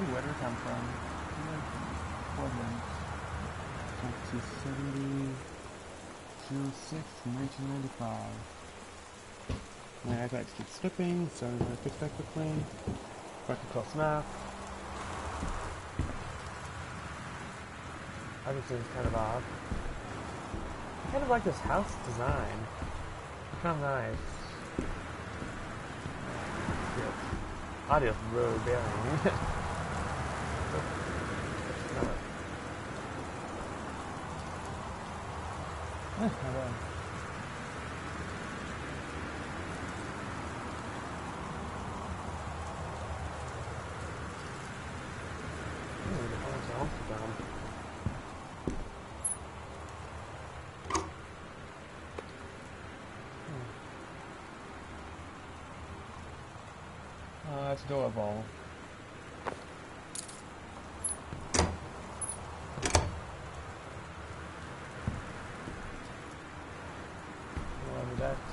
Ooh, where did it come from? Portland. 2070, June 6th, 1995. My iPad keeps slipping, so I'm going to fix that quickly. Fucking close enough. Everything's kind of odd. I kind of like this house design. It's kind of nice. Good. Audio's really bearing. Not bad. That's adorable. Whatever that's.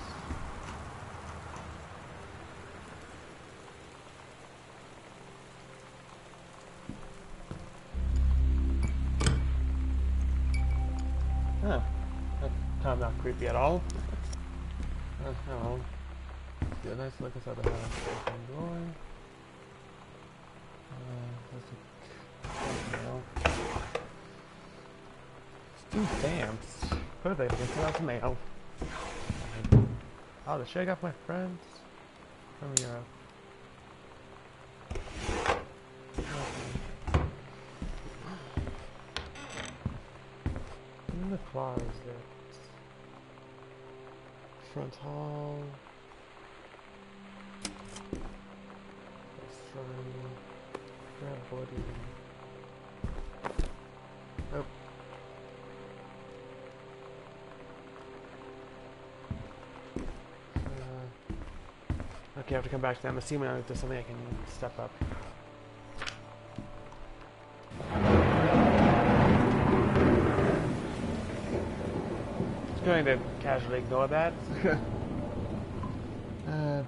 Huh. That's kind of not creepy at all. No. Do a nice look inside the house. Door. It's 2 stamps. Perfect. I can send out the mail. Oh, the shit I got my friends from Europe. In the closet. Front hall. Grab body. Nope. Okay, I have to come back to that. I'm assuming there's something I can step up. Just going to casually ignore that.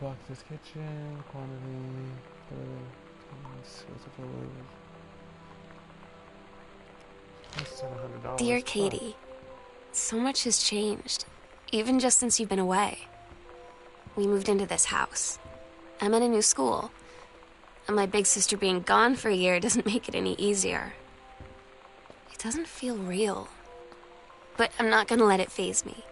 Boxes, kitchen, quantity, $700. Dear Katie, so much has changed, even just since you've been away. We moved into this house. I'm in a new school, and my big sister being gone for a year doesn't make it any easier. It doesn't feel real, but I'm not gonna let it faze me.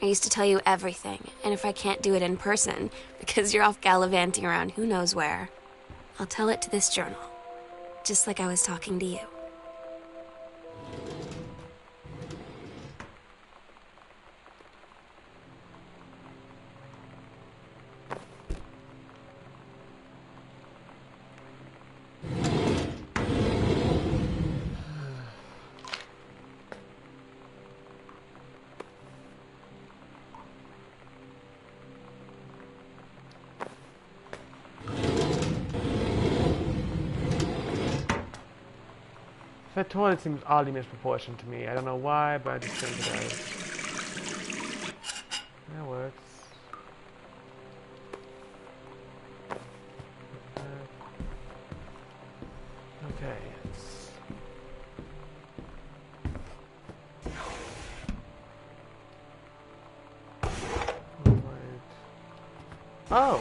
I used to tell you everything, and if I can't do it in person, because you're off gallivanting around who knows where, I'll tell it to this journal, just like I was talking to you. That toilet seems oddly misproportioned to me. I don't know why, but I just think it does. That works. Okay. Oh!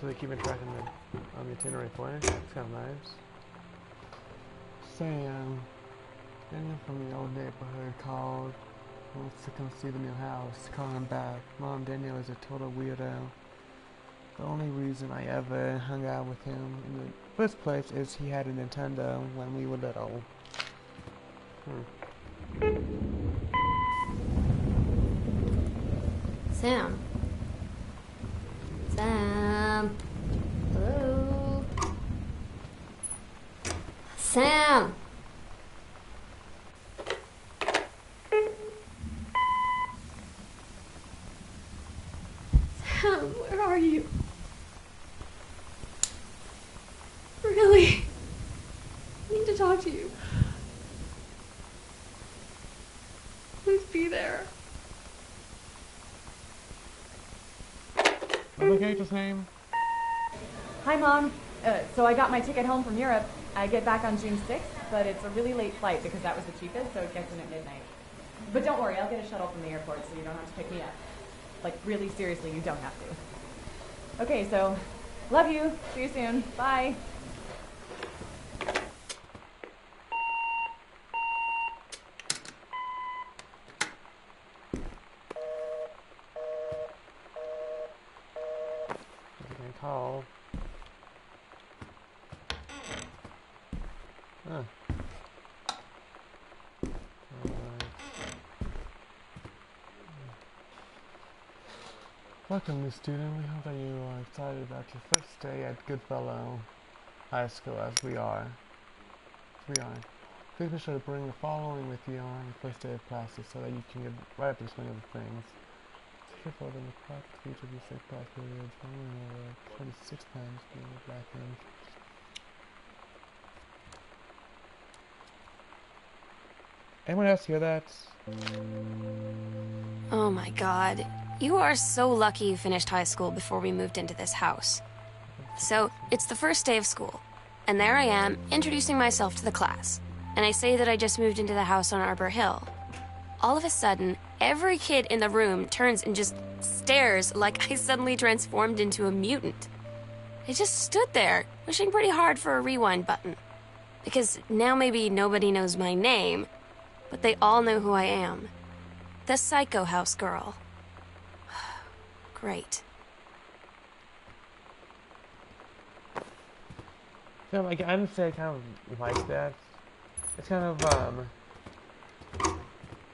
So they keep me tracking the itinerary for you. It's kind of nice. Sam, Daniel from the old neighborhood called. Wants to come see the new house. Call him back. Mom, Daniel is a total weirdo. The only reason I ever hung out with him in the first place is he had a Nintendo when we were little. Sam. Sam. Hello. Sam. Sam, where are you? Really? I need to talk to you. character's name? Hi, Mom. So I got my ticket home from Europe. I get back on June 6th, but it's a really late flight because that was the cheapest, so it gets in at midnight. But don't worry, I'll get a shuttle from the airport so you don't have to pick me up. Like, really seriously, you don't have to. Okay, so, love you. See you soon. Bye. Call. Huh. Welcome, new student. We hope that you are excited about your first day at Goodfellow High School, as we are. Please be sure to bring the following with you on your first day of classes so that you can get right up to the swing of the things. Careful in the clock feature of the sick class period, rolling over 26 times being a black room. Anyone else hear that? Oh my god. You are so lucky you finished high school before we moved into this house. So, it's the first day of school. And there I am, introducing myself to the class. And I say that I just moved into the house on Arbor Hill. All of a sudden, every kid in the room turns and just stares like I suddenly transformed into a mutant. I just stood there, wishing pretty hard for a rewind button. Because now maybe nobody knows my name, but they all know who I am. The Psycho House girl. Great. So, like, I didn't say I kind of like that. It's kind of,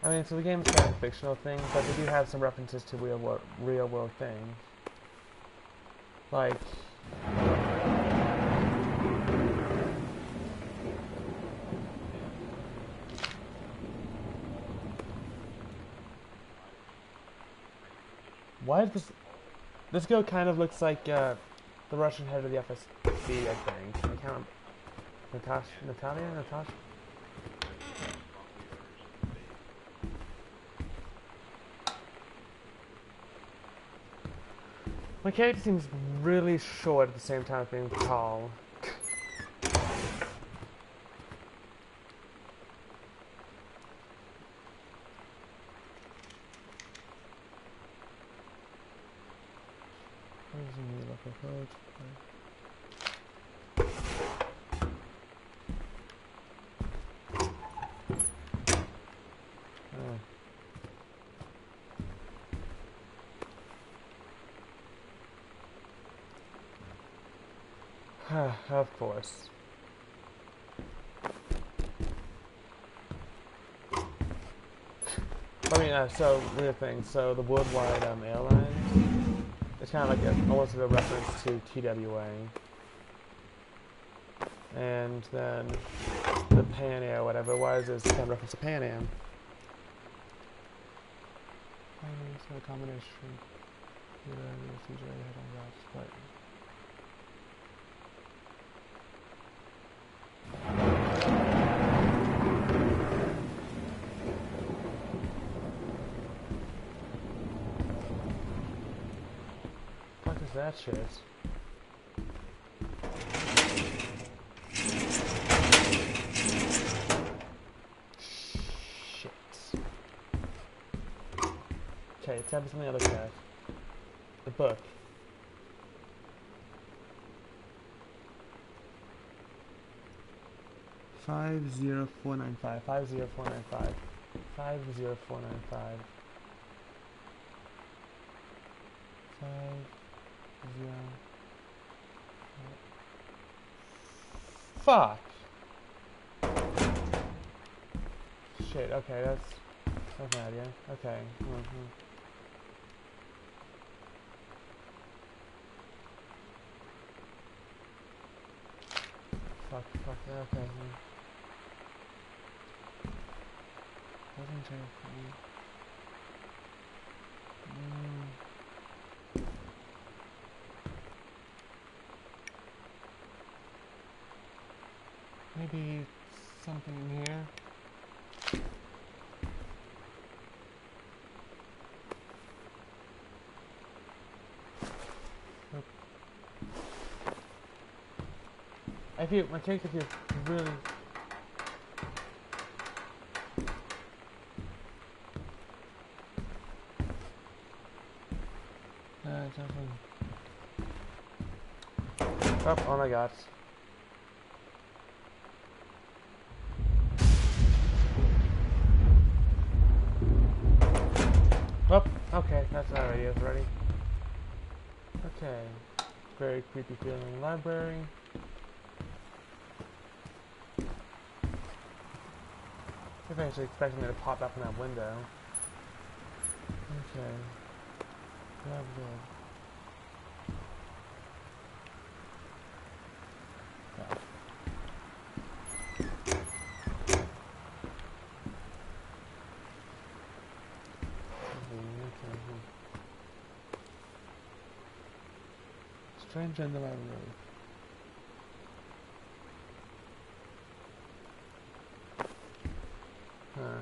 I mean, so the game is kind of a fictional thing, but they do have some references to real world things. Like, why is this girl kind of looks like the Russian head of the FSB, I think. I can't remember. Natasha? My character seems really short at the same time as being tall. Of course. I mean, so, weird thing. So, the Worldwide Airlines, it's kind of like almost a reference to TWA. And then the Pan Air, whatever it was, is kind of reference to Pan Am. So, a combination. But what is that shit? Shit. Okay, it's gotta be something I look at. The book. Five zero four nine five. 50495. 50495. 50. Fuck. Shit. Okay, that's an idea. Okay. Fuck. Okay. Doesn't change for me. Maybe something in here. my character feels really. Oh my god. Oh, okay, that's not radios ready. Okay. Very creepy feeling library. I'm actually expecting it to pop up in that window. Okay. Grab good. Stranger in the library. Huh.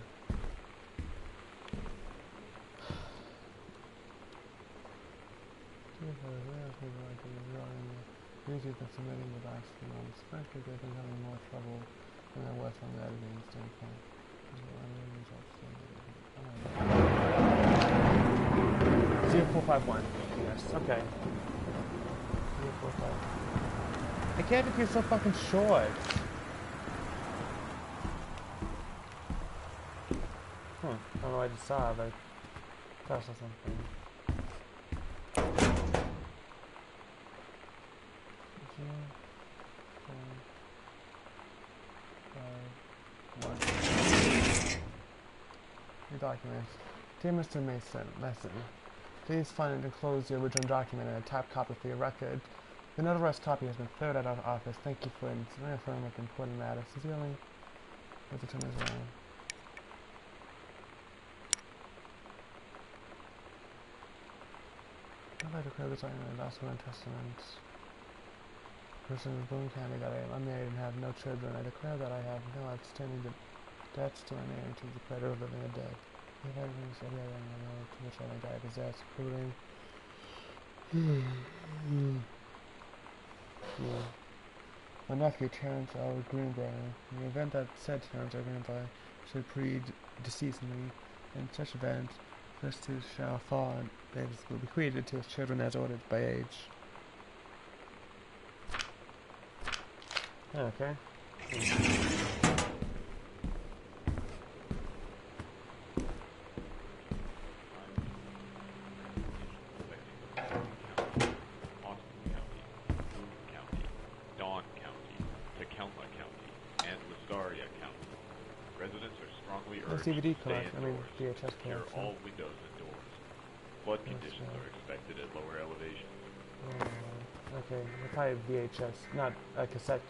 Usually the submitting with actually unexpected, they've been having more trouble than there was from the editing standpoint. 0451. Yes, okay. 0451. I can't if you're so fucking short. I don't know what I just saw, but I thought I saw something. Your document. Dear Mr. Mason, please find and enclose the original document and a typed copy for your record. The notarized copy has been cleared out of office. Thank you for reaffirming with important matters. Sincerely, Mr. Tim Israel. I'd like to declare this item and also in testament. Person of Boone County that I am unmarried and have no children. I declare that I have no outstanding debts to my name to the creditor of living or dead. If I bring every item I know to which I may die possess, including my nephew Terrence L. Greenbrier. In the event that said Terrence L. Greenbrier should predecease me, in such event, first two shall fall and babies will be created to his children as ordered by age. Okay. DVD collection, I mean VHS collection. All windows and doors. Flood conditions are expected at lower elevations. Okay, we'll probably VHS, not a cassette.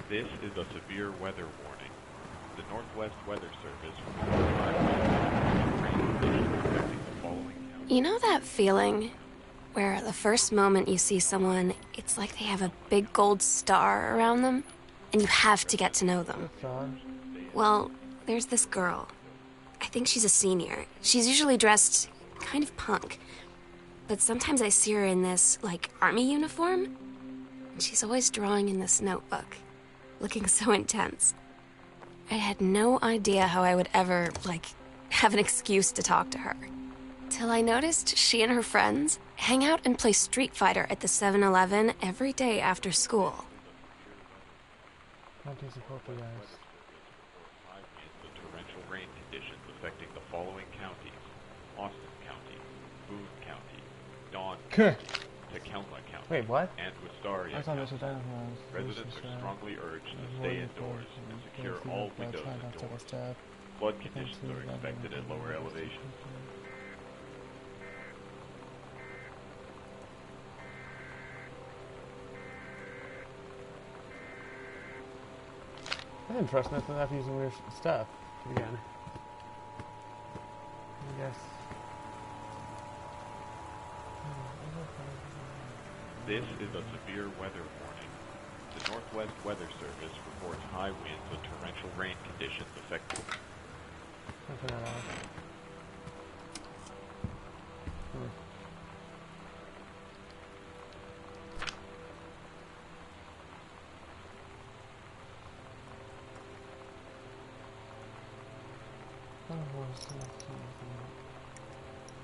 This is a severe weather warning. The Northwest Weather Service You know that feeling where the first moment you see someone, it's like they have a big gold star around them, and you have to get to know them? Well, there's this girl. I think she's a senior. She's usually dressed kind of punk, but sometimes I see her in this, like, army uniform, and she's always drawing in this notebook, looking so intense. I had no idea how I would ever, like, have an excuse to talk to her. Till I noticed she and her friends hang out and play Street Fighter at the 7-Eleven every day after school. The torrential rain conditions affecting the following counties: Austin County, Boone County, Dawn County, Tacoma County, wait, what? and Wistaria County. Residents are strongly urged to stay indoors and secure all windows and doors. Flood conditions are expected at lower elevations. That's interesting. That's enough using weird stuff again. I guess. This is a severe weather warning. The Northwest Weather Service reports high winds and torrential rain conditions affecting.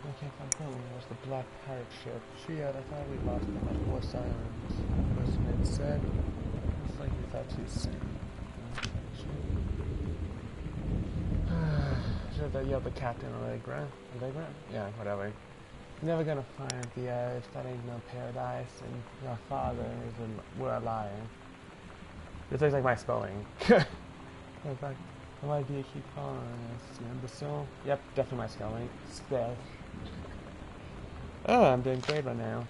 Okay, if I'm going, it was the Black Pirate ship. I thought we lost them at War Sirens. Person had said. It's like he thought she's saying. Should have yelled the captain Allegra. Allegra? Yeah, whatever. Never gonna find the edge. That ain't no paradise. And your father we're a liar. This looks like my spelling. It's like, why do you keep calling us, you imbecile? Yep, definitely my spelling. Spell. Oh, I'm doing great right now.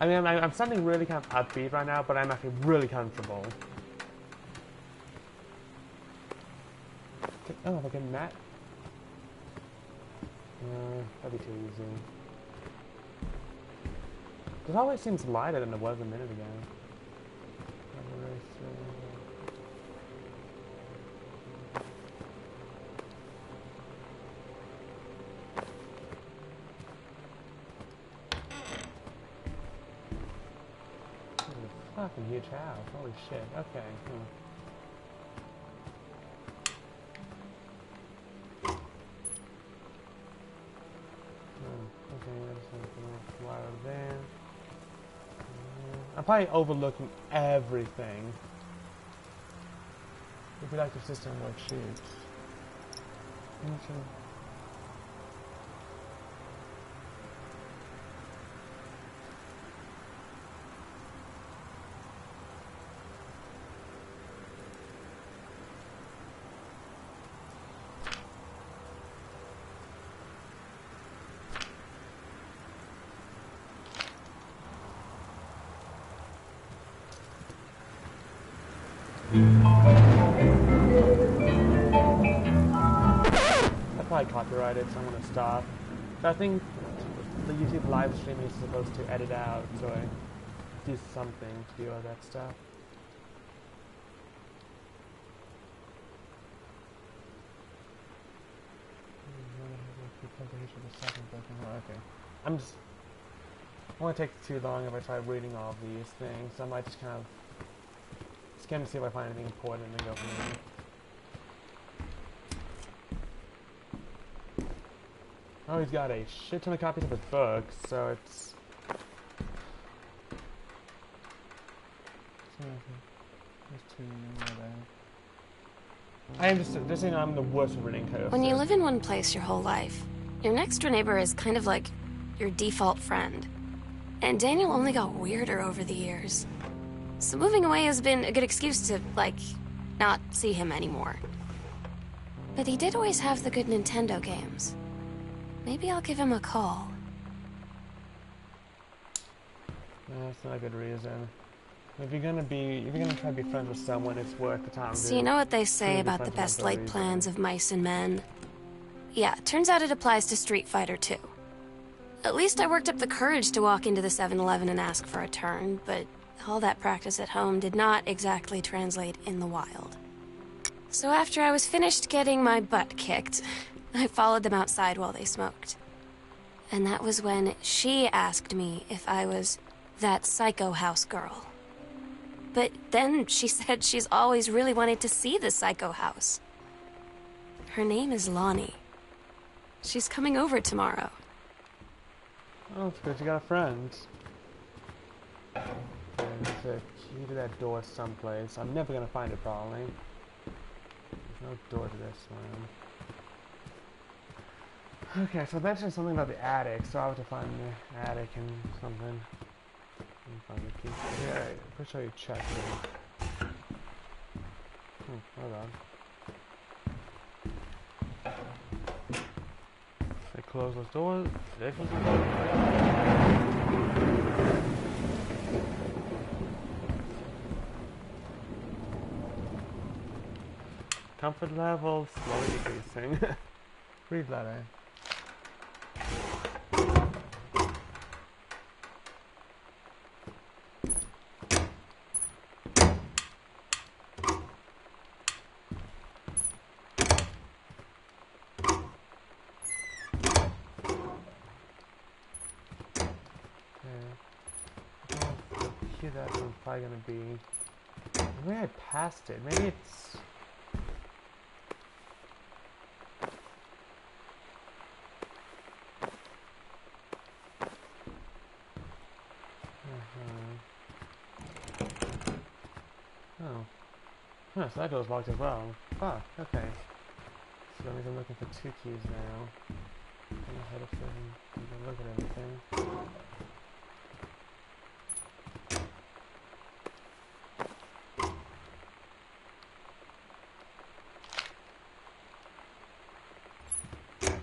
I mean, I'm sounding really kind of upbeat right now, but I'm actually really comfortable. Oh, if I get Matt? That'd be too easy. It always seems lighter than it was a minute ago. Fucking huge house, holy shit, okay. There. I'm probably overlooking everything. If you like your system work shoots. That's probably copyrighted, so I'm gonna stop. But I think the YouTube live stream is supposed to edit out, so I do something to do all that stuff. Okay. I won't take too long if I try reading all of these things. I might just kind of skim to see if I find anything important and then go from there. Oh, he's got a shit ton of copies of his books, so it's... I am just you know, I'm the worst at reading code. When you live in one place your whole life, your next door neighbor is kind of like your default friend. And Daniel only got weirder over the years. So moving away has been a good excuse to, like, not see him anymore. But he did always have the good Nintendo games. Maybe I'll give him a call. No, that's not a good reason. If you're gonna try to be friends with someone, it's worth the time. So you know what they say about the best laid plans of mice and men? Yeah, turns out it applies to Street Fighter too. At least I worked up the courage to walk into the 7-Eleven and ask for a turn, but all that practice at home did not exactly translate in the wild. So after I was finished getting my butt kicked, I followed them outside while they smoked. And that was when she asked me if I was that psycho house girl. But then she said she's always really wanted to see the psycho house. Her name is Lonnie. She's coming over tomorrow. Oh, it's good you got a friend. There's a key to that door someplace. I'm never gonna find it probably. There's no door to this one. Okay, so I mentioned something about the attic, so I have to find the attic and something. Find the key. Yeah, pretty sure you check it. Hold on. They close those doors. They close the doors. Comfort level slowly decreasing. Read that, see that one's probably gonna be. Maybe I passed it. Maybe it's. Oh. Huh, so that door's locked as well. Fuck, okay. So that means I'm looking for 2 keys now. I'm gonna head upstairs and look at everything.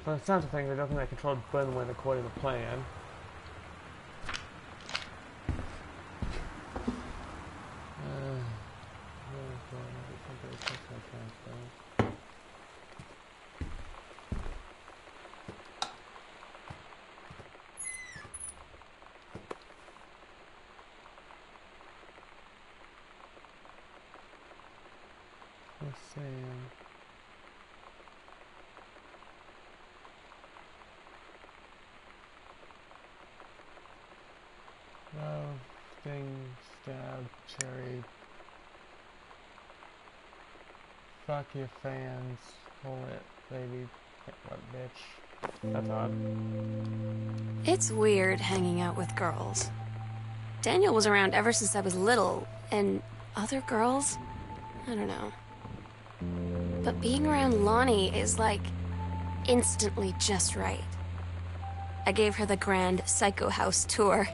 From the sounds of things, I don't think I controlled Bun went according to plan. Let's see. No, getting stabbed, Cherry. Fuck your fans. Pull it, baby. What, bitch? That's odd. It's weird hanging out with girls. Daniel was around ever since I was little, and other girls? I don't know. But being around Lonnie is like instantly just right. I gave her the grand Psycho House tour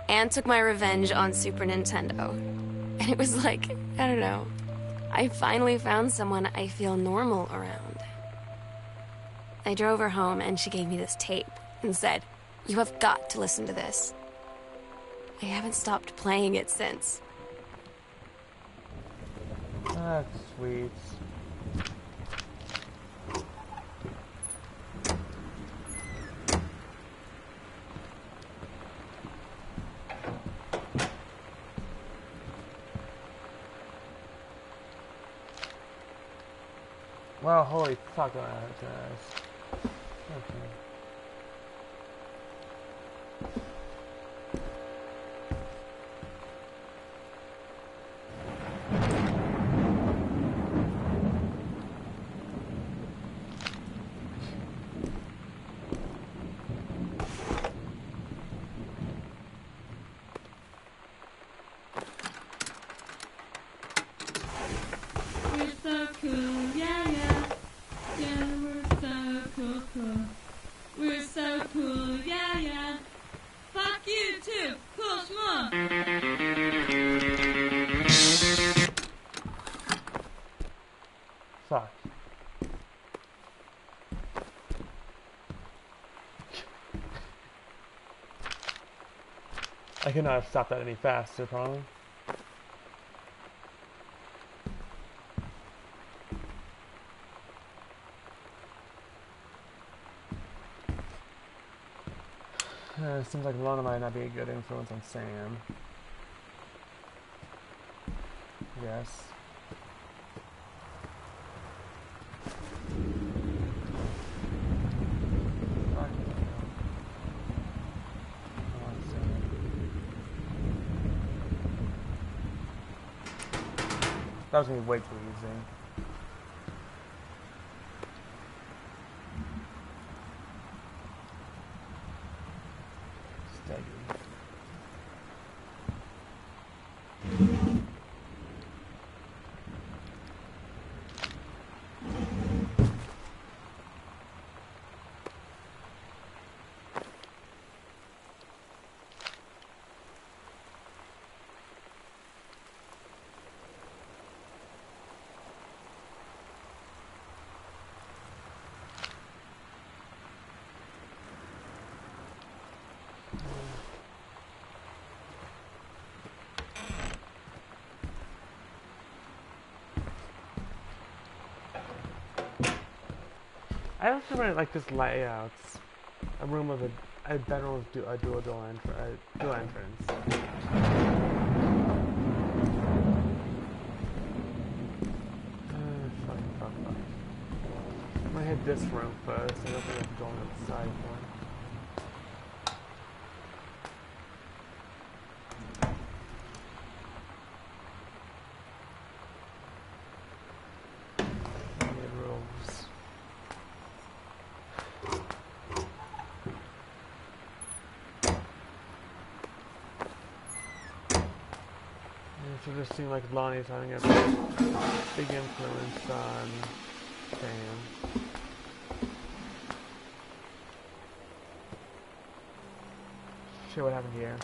and took my revenge on Super Nintendo. And it was like, I don't know, I finally found someone I feel normal around. I drove her home and she gave me this tape and said, "You have got to listen to this." I haven't stopped playing it since. That's sweet. Well, holy fuck, guys. Okay. We're so cool, yeah, yeah. Fuck you too, cool schmuck. Fuck. I could not have stopped that any faster, probably. Seems like Lona might not be a good influence on Sam. Yes. That was gonna be way too easy. I also really like this layout. A room with a bedroom with a dual entrance. Fuck. I'm gonna hit this room first. I don't think I have to go on the side one. It just seemed like Lonnie's having a big influence on Sam. Shit, what happened here?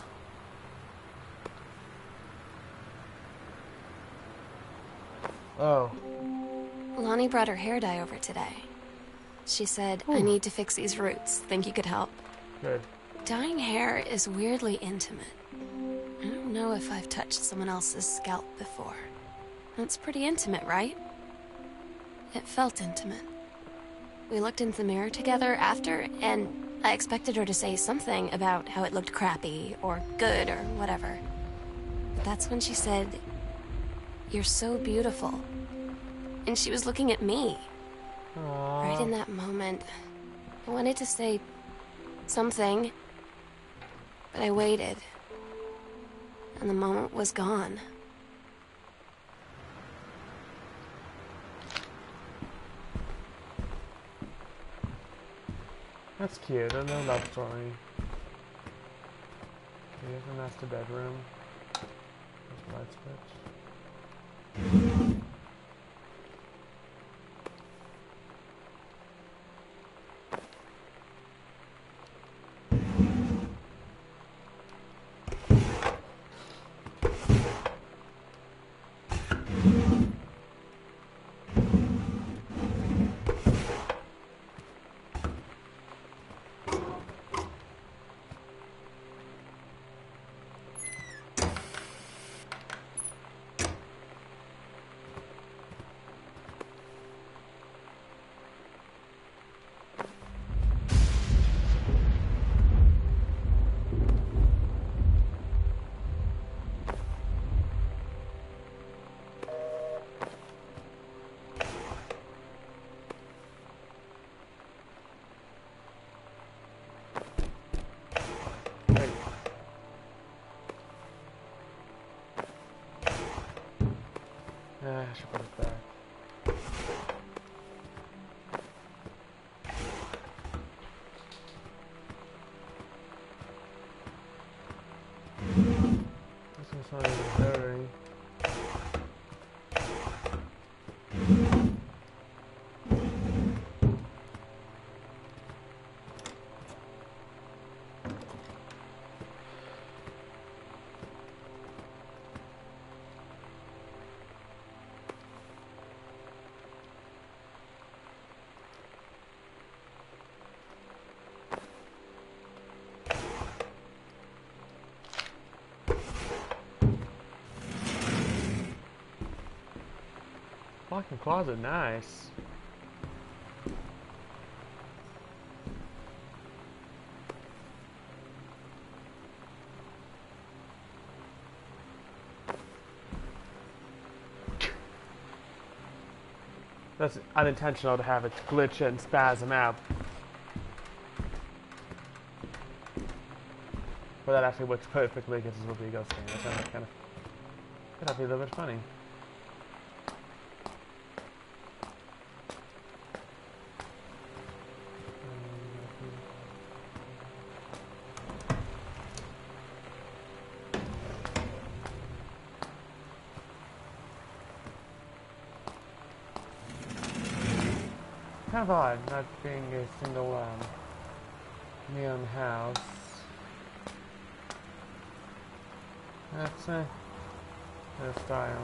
Oh. Lonnie brought her hair dye over today. She said, I need to fix these roots. Think you could help? Good. Dyeing hair is weirdly intimate. I don't know if I've touched someone else's scalp before. That's pretty intimate, right? It felt intimate. We looked into the mirror together after, and I expected her to say something about how it looked crappy, or good, or whatever. But that's when she said, "You're so beautiful." And she was looking at me. Aww. Right in that moment, I wanted to say something, but I waited. And the moment was gone. That's cute. A no love story. Here's the master bedroom. There's the light switch. I should put it back. This one's not even dirty. Walk-in closet, nice. That's unintentional to have it glitch and spasm out. But that actually works perfectly because it's what the ghost thing. That sounds kind of... That'd be a little bit funny. Kind of odd not being a single neon house. That's their style.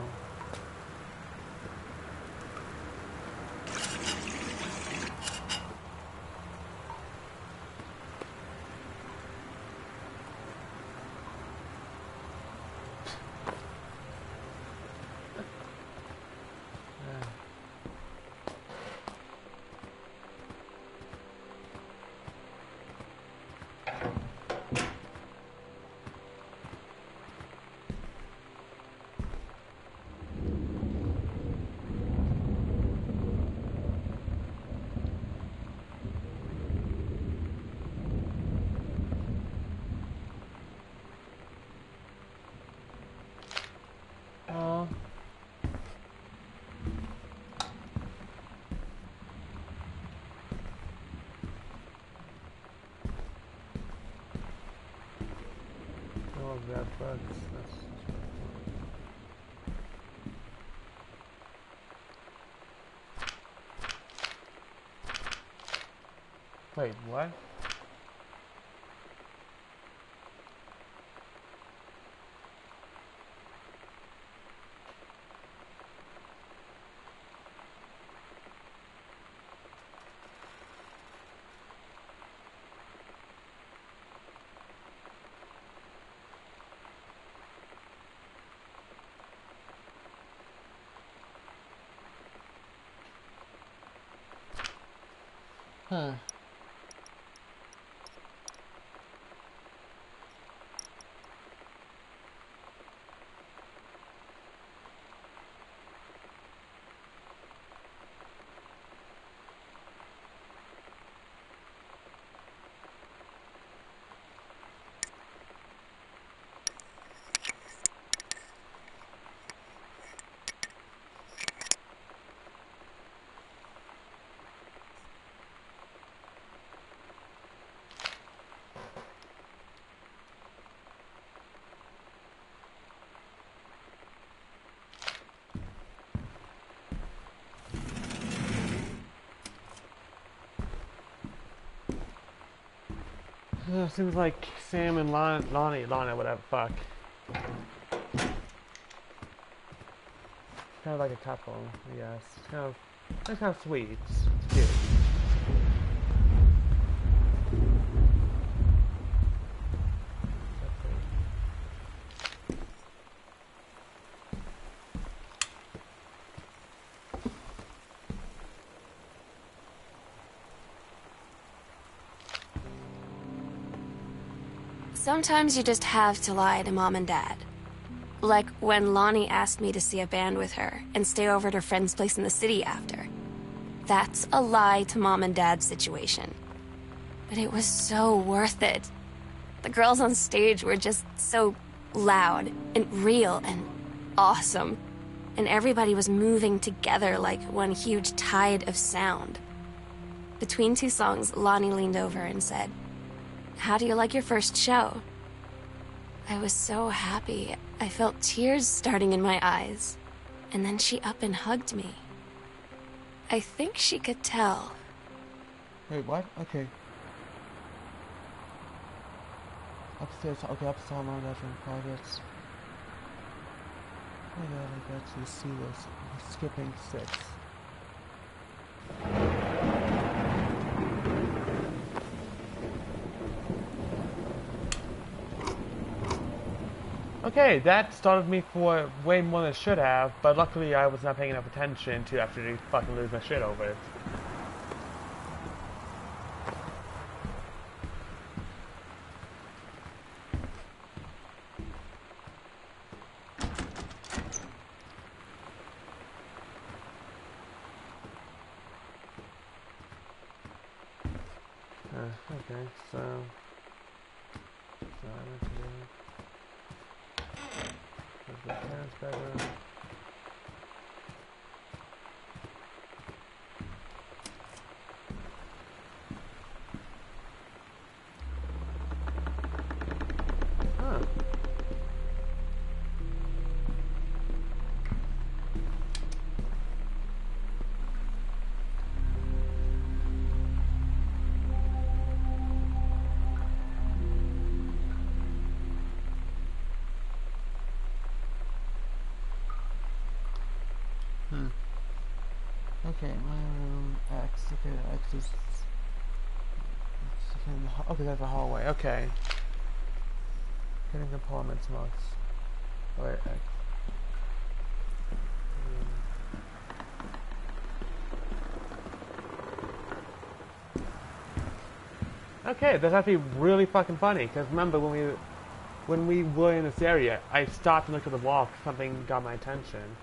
That bugs. That's Wait, what? Huh. Seems like Sam and Lana, whatever, fuck. Kind of like a couple, I guess. It's kind of sweet. It's cute. Sometimes you just have to lie to Mom and Dad. Like when Lonnie asked me to see a band with her and stay over at her friend's place in the city after. That's a lie to Mom and Dad's situation. But it was so worth it. The girls on stage were just so loud and real and awesome. And everybody was moving together like one huge tide of sound. Between two songs, Lonnie leaned over and said, "How do you like your first show?" I was so happy. I felt tears starting in my eyes. And then she up and hugged me. I think she could tell. Wait, what? Okay. Upstairs, okay, upstairs on that in progress. Oh my god, I can actually see this. I'm skipping 6. Okay, that started me for way more than it should have, but luckily I was not paying enough attention to actually fucking lose my shit over it. Okay, so I went to the parents' bedroom. Huh. Okay, my room X. Okay, X is. Okay, that's a hallway. Okay. Hidden compartments marks. Alright, X. Okay, that's actually really fucking funny. Because remember when we were in this area, I stopped and looked at the wall because something got my attention.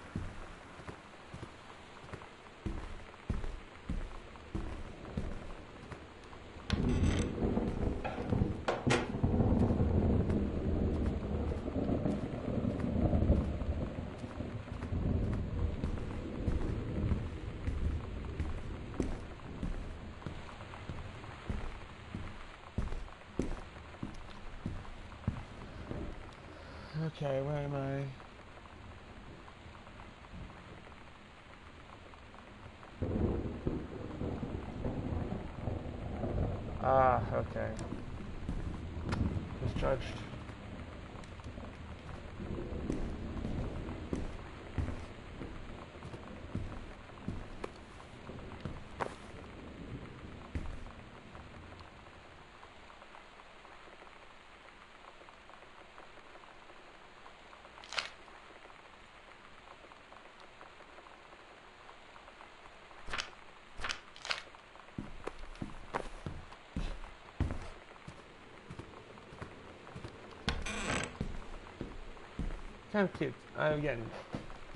Okay, where am I? Ah, okay. Misjudged. Kind of cute. Again,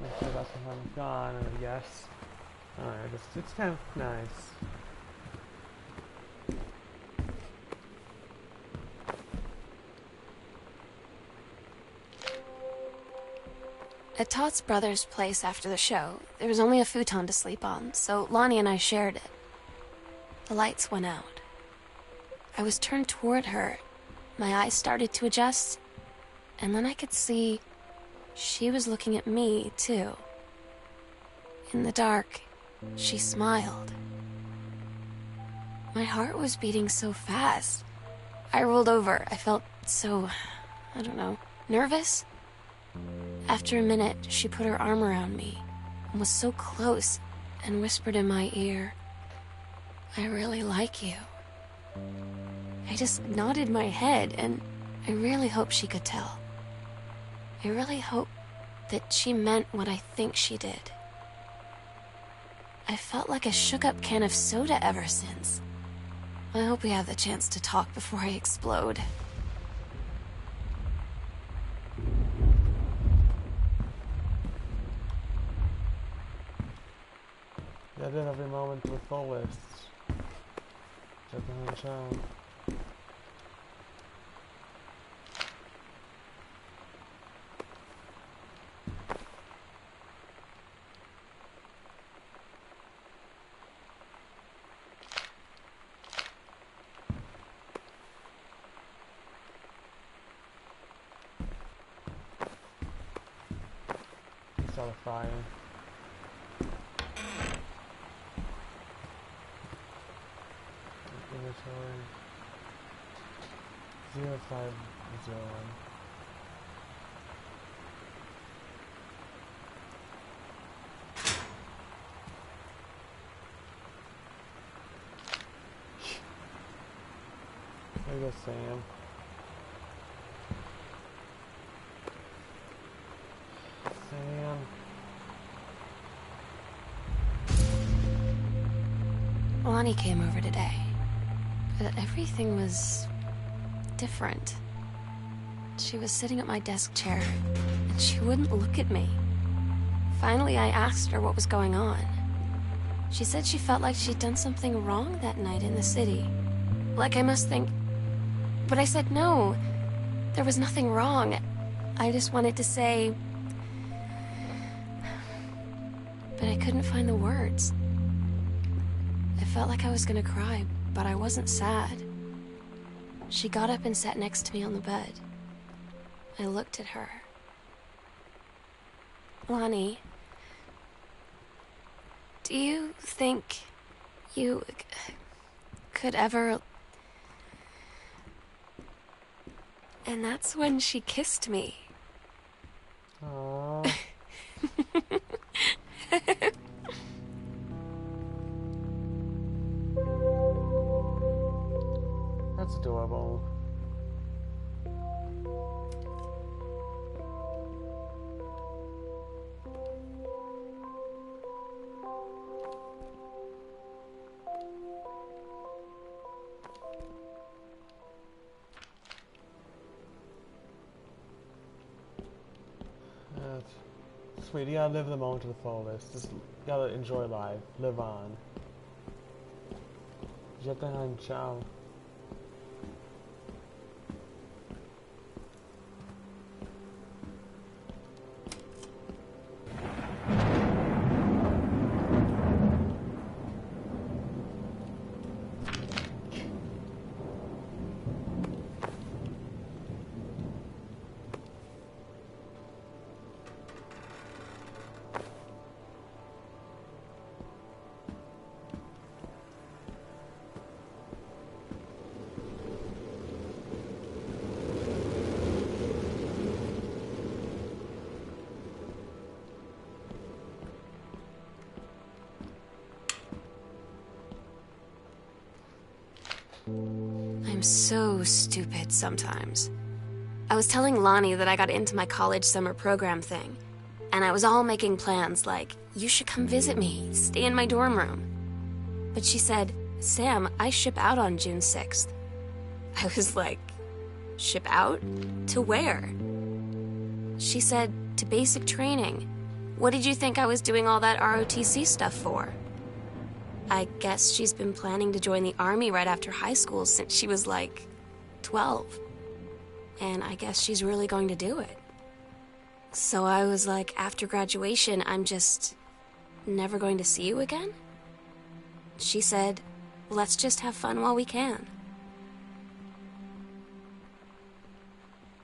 make sure that's I'm gone, I guess. Alright, it's kind of nice. At Todd's brother's place after the show, there was only a futon to sleep on, so Lonnie and I shared it. The lights went out. I was turned toward her. My eyes started to adjust, and then I could see she was looking at me, too. In the dark, she smiled. My heart was beating so fast. I rolled over. I felt so, I don't know, nervous. After a minute, she put her arm around me and was so close and whispered in my ear, "I really like you." I just nodded my head, and I really hope she could tell. I really hope that she meant what I think she did. I felt like a shook-up can of soda ever since. I hope we have the chance to talk before I explode. Yeah, live every moment to the fullest. Check the child. Start a fire. Inventory 0501. There you go, Sam. Sam. Lonnie came over today. Everything was different. She was sitting at my desk chair, and she wouldn't look at me. Finally, I asked her what was going on. She said she felt like she'd done something wrong that night in the city. Like I must think... But I said no. There was nothing wrong. I just wanted to say... But I couldn't find the words. I felt like I was gonna cry, but I wasn't sad. She got up and sat next to me on the bed. I looked at her. Lonnie, do you think you could ever... And that's when she kissed me. Aww. That's adorable. Sweet, you gotta live the moment to the fullest. Just gotta enjoy life. Live on. Jetahan, ciao. so stupid sometimes. I was telling Lonnie that I got into my college summer program thing, and I was all making plans like, you should come visit me, stay in my dorm room. But she said, Sam, I ship out on June 6th. I was like, ship out? To where? She said, to basic training. What did you think I was doing all that ROTC stuff for? I guess she's been planning to join the Army right after high school since she was like 12. And I guess she's really going to do it. So I was like, after graduation, I'm just never going to see you again? She said, let's just have fun while we can.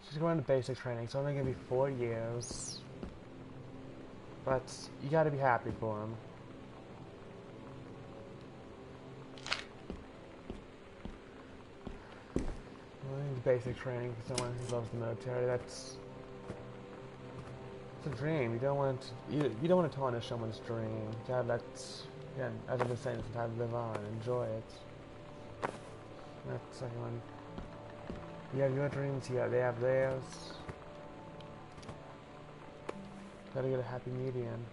She's going to basic training. It's only going to be 4 years. But you gotta be happy for him. Basic training for someone who loves the military. It's a dream. You don't want to tarnish someone's dream. You gotta let, again, as I've been saying, you gotta live on, enjoy it. That's like one. You have your dreams. They have theirs. Gotta get a happy median.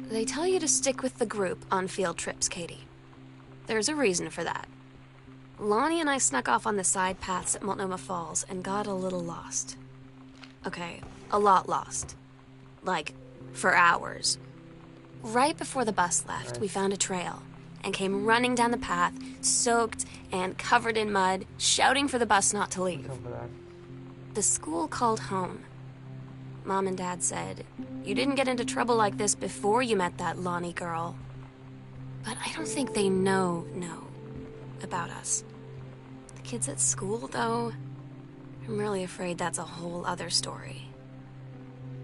They tell you to stick with the group on field trips, Katie. There's a reason for that. Lonnie and I snuck off on the side paths at Multnomah Falls and got a little lost. Okay, a lot lost. Like, for hours. Right before the bus left, we found a trail and came running down the path, soaked and covered in mud, shouting for the bus not to leave. The school called home. Mom and Dad said, you didn't get into trouble like this before you met that Lonnie girl. But I don't think they know about us. The kids at school, though, I'm really afraid that's a whole other story.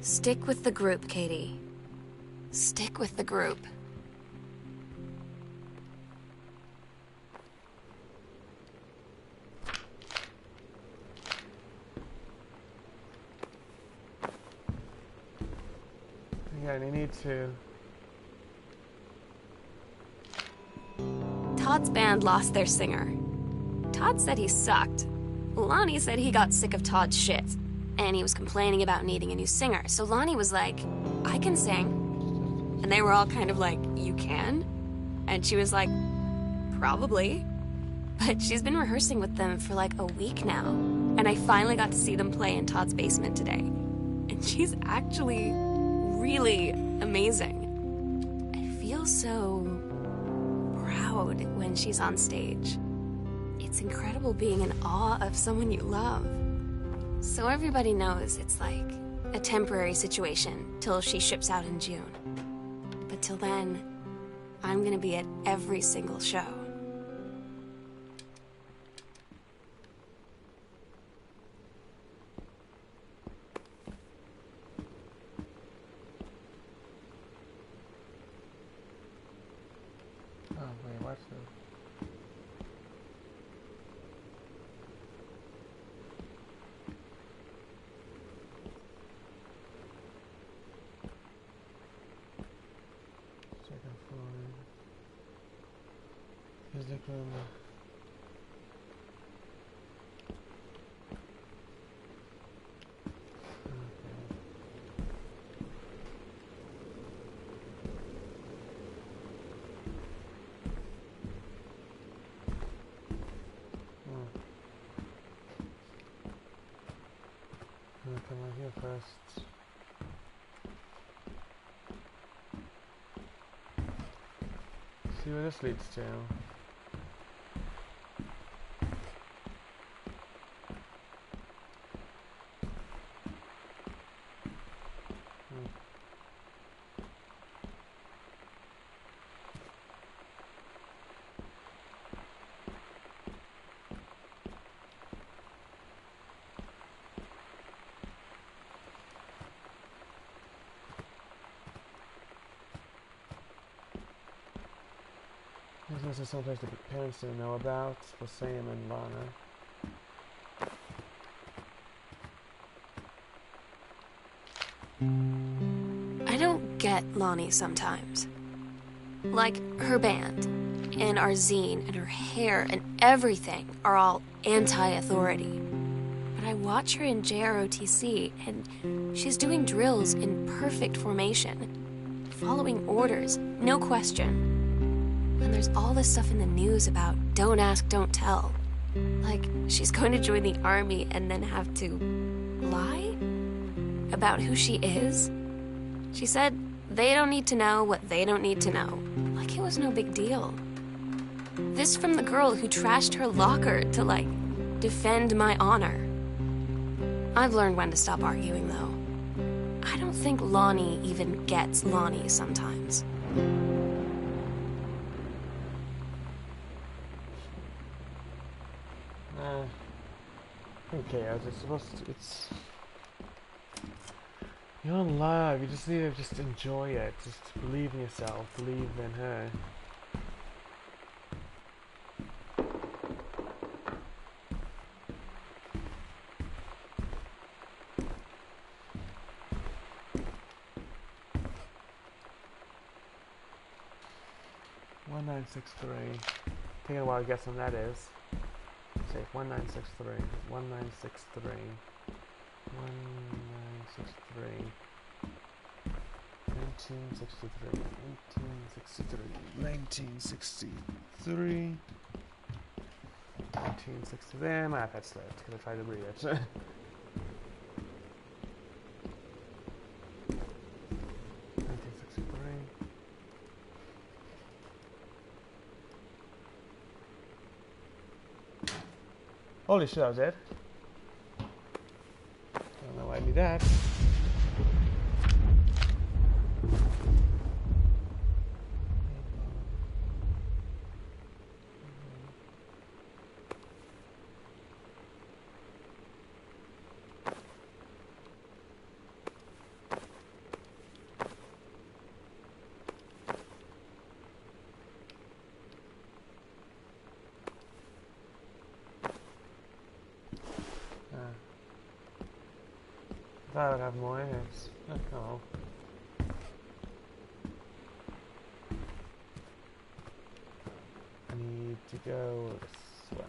Stick with the group, Katie. Stick with the group. Yeah, you need to. Todd's band lost their singer. Todd said he sucked. Lonnie said he got sick of Todd's shit, and he was complaining about needing a new singer. So Lonnie was like, I can sing. And they were all kind of like, you can? And she was like, probably. But she's been rehearsing with them for like a week now. And I finally got to see them play in Todd's basement today. And she's actually really amazing. I feel so proud when she's on stage. It's incredible being in awe of someone you love. So everybody knows it's like a temporary situation till she ships out in June. But till then, I'm gonna be at every single show. Oh, wait, watch this. Second floor. Music room. Come on here first. See where this leads to. This is someplace the parents didn't know about for Sam and Lana. I don't get Lonnie sometimes. Like, her band. and our zine and her hair and everything are all anti-authority. But I watch her in JROTC, and she's doing drills in perfect formation, following orders, no question. And there's all this stuff in the news about don't ask, don't tell. Like, she's going to join the army and then have to lie about who she is. She said they don't need to know what they don't need to know. Like it was no big deal. This from the girl who trashed her locker to, like, defend my honor. I've learned when to stop arguing, though. I don't think Lonnie even gets Lonnie sometimes. Who cares? It's supposed to, it's... You're in love, you just need to just enjoy it. Just believe in yourself, believe in her. Taking a while to guess when that is. Say 1963. 1963. 1963. 1963. 1963. 1960. There, my iPad slipped because I tried to read it. Holy shit, that was it. I don't know why I did that. I would have more eggs. Oh. I need to go this way.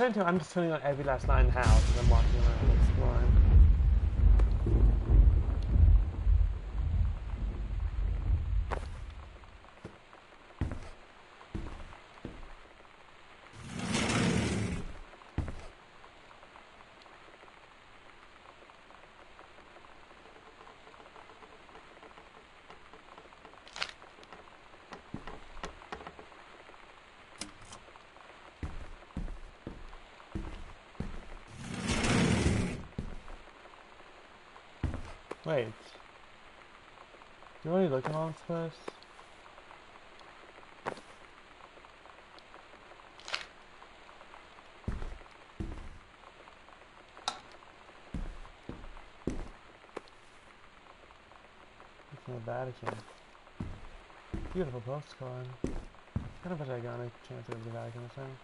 I'm just turning on every last night in the house and then walking around exploring. Wait. You already looking on this? It's not bad again. Beautiful postcard. Kind of wish I got a chance to go to the Vatican or something.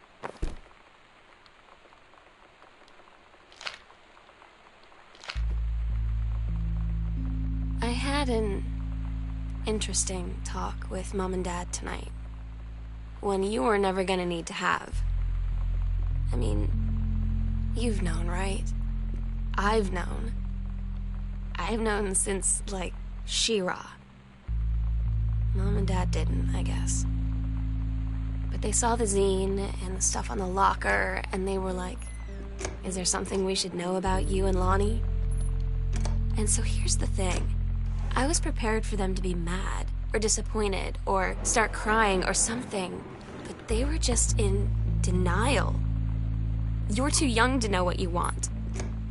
I had an interesting talk with Mom and Dad tonight. One you were never gonna need to have. I mean, you've known, right? I've known. I've known since, like, She-Ra. Mom and Dad didn't, I guess. But they saw the zine and the stuff on the locker, and they were like, is there something we should know about you and Lonnie? And so here's the thing. I was prepared for them to be mad, or disappointed, or start crying or something. But they were just in denial. You're too young to know what you want.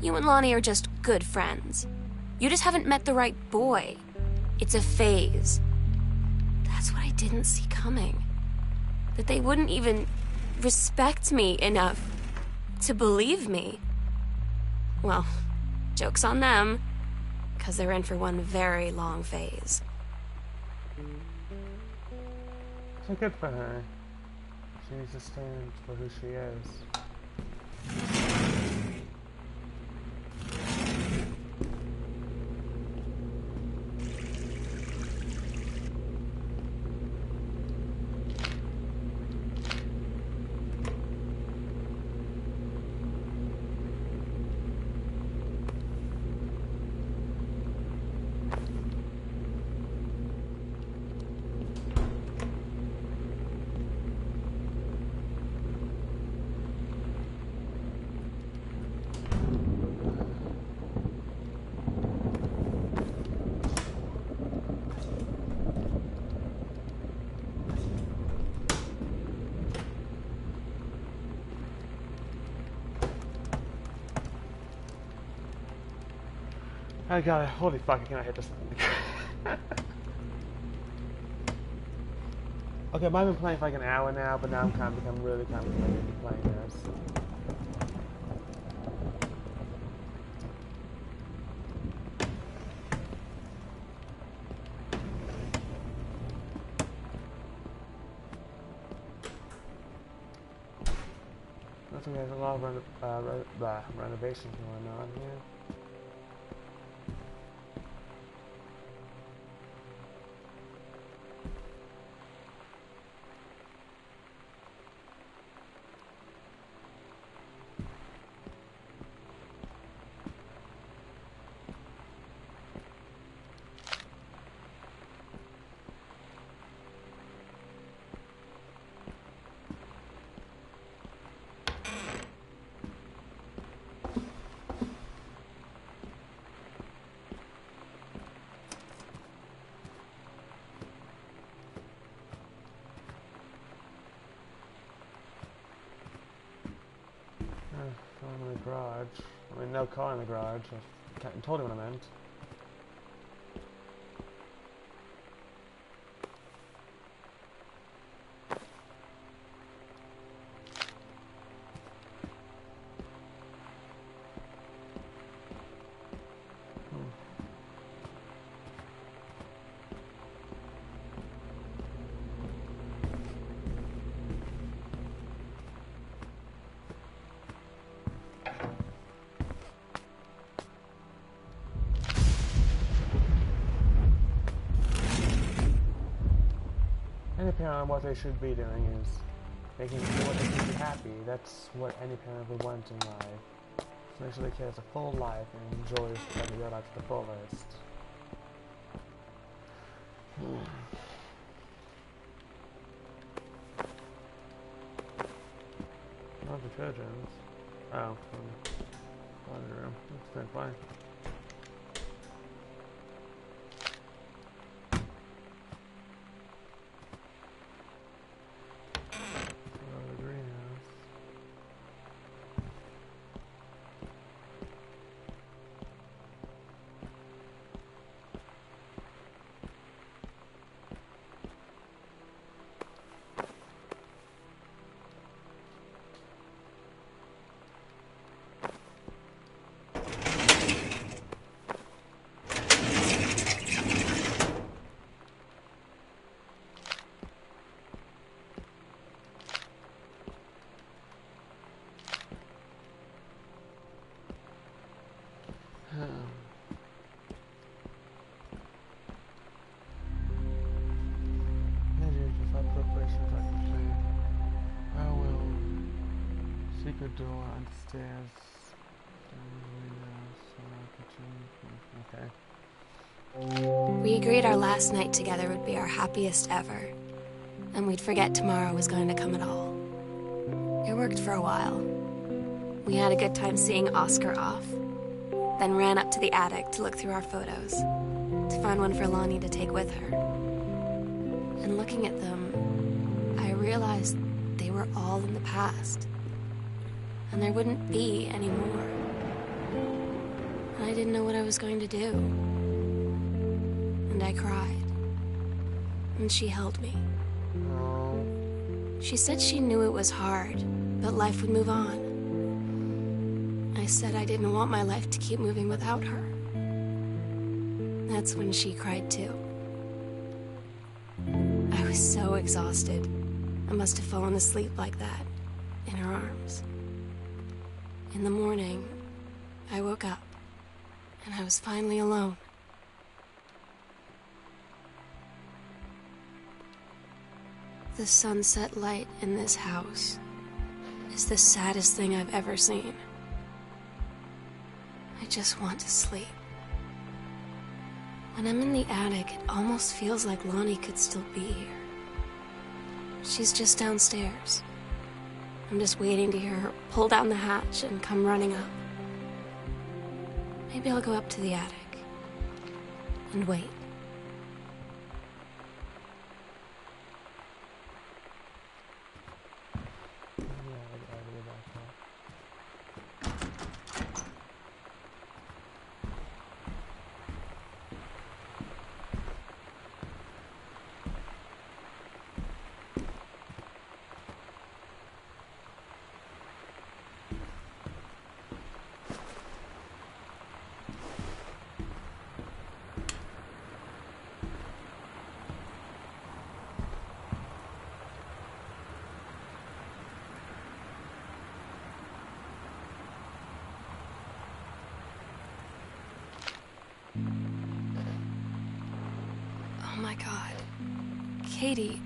You and Lonnie are just good friends. You just haven't met the right boy. It's a phase. That's what I didn't see coming. That they wouldn't even respect me enough to believe me. Well, joke's on them, because they're in for one very long phase. So good for her. She needs to stand for who she is. Oh god, holy fuck, I cannot hit this thing. Okay, I've been playing for like an hour now, but now I'm kind of becoming really complicated playing this. Looks like there's a lot of renovations going on here. In the garage. I mean, no car in the garage. I told you what I meant. Any parent, what they should be doing is making sure they can be happy. That's what any parent would want in life. So make sure the kid has a full life and enjoys their life to the fullest. Not detergents. Oh, laundry room. That's been fine. Secret door on the stairs. Okay. We agreed our last night together would be our happiest ever, and we'd forget tomorrow was going to come at all. It worked for a while. We had a good time seeing Oscar off. then ran up to the attic to look through our photos, to find one for Lonnie to take with her. And looking at them, I realized they were all in the past, and there wouldn't be any more. And I didn't know what I was going to do. And I cried. And she held me. She said she knew it was hard, but life would move on. I said I didn't want my life to keep moving without her. That's when she cried too. I was so exhausted. I must have fallen asleep like that, in her arms. In the morning, I woke up, and I was finally alone. The sunset light in this house is the saddest thing I've ever seen. I just want to sleep. When I'm in the attic, it almost feels like Lonnie could still be here. She's just downstairs. I'm just waiting to hear her pull down the hatch and come running up. Maybe I'll go up to the attic and wait. Oh my God. Katie,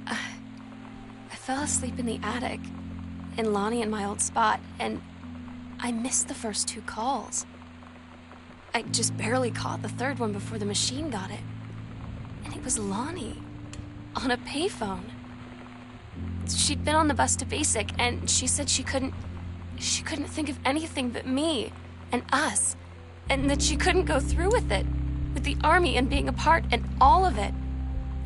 I fell asleep in the attic, in Lonnie and my old spot, and I missed the first 2 calls. I just barely caught the third one before the machine got it. And it was Lonnie, on a payphone. She'd been on the bus to Basic, and she said she couldn't think of anything but me and us, and that she couldn't go through with it, with the Army and being apart and all of it.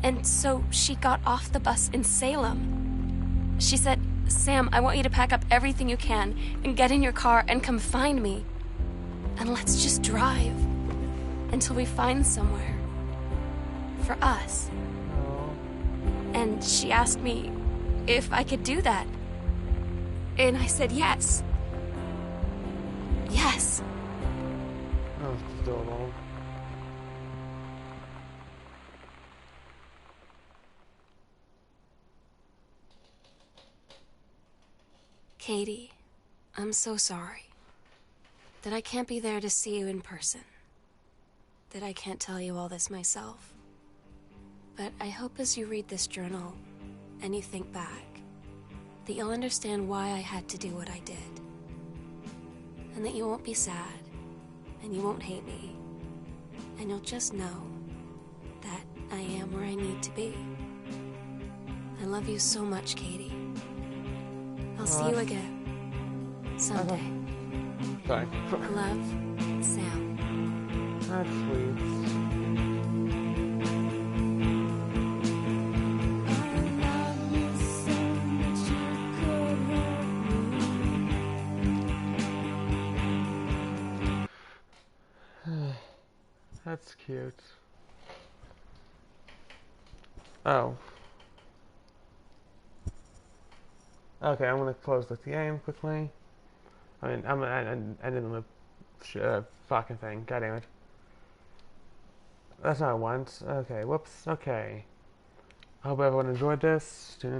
And so she got off the bus in Salem. She said, "Sam, I want you to pack up everything you can and get in your car and come find me. And let's just drive until we find somewhere for us." And she asked me if I could do that. And I said yes. Yes. Oh, it's still alone. Katie, I'm so sorry that I can't be there to see you in person, that I can't tell you all this myself. But I hope as you read this journal and you think back, that you'll understand why I had to do what I did. And that you won't be sad, and you won't hate me, and you'll just know that I am where I need to be. I love you so much, Katie. I'll see you again someday. Sorry. Love, Sam. That's sweet. That's cute. Oh. Okay, I'm gonna close the game quickly. I mean, I didn't look fucking thing. God damn it. That's not what I want. Okay, whoops. Okay. I hope everyone enjoyed this. Tune in.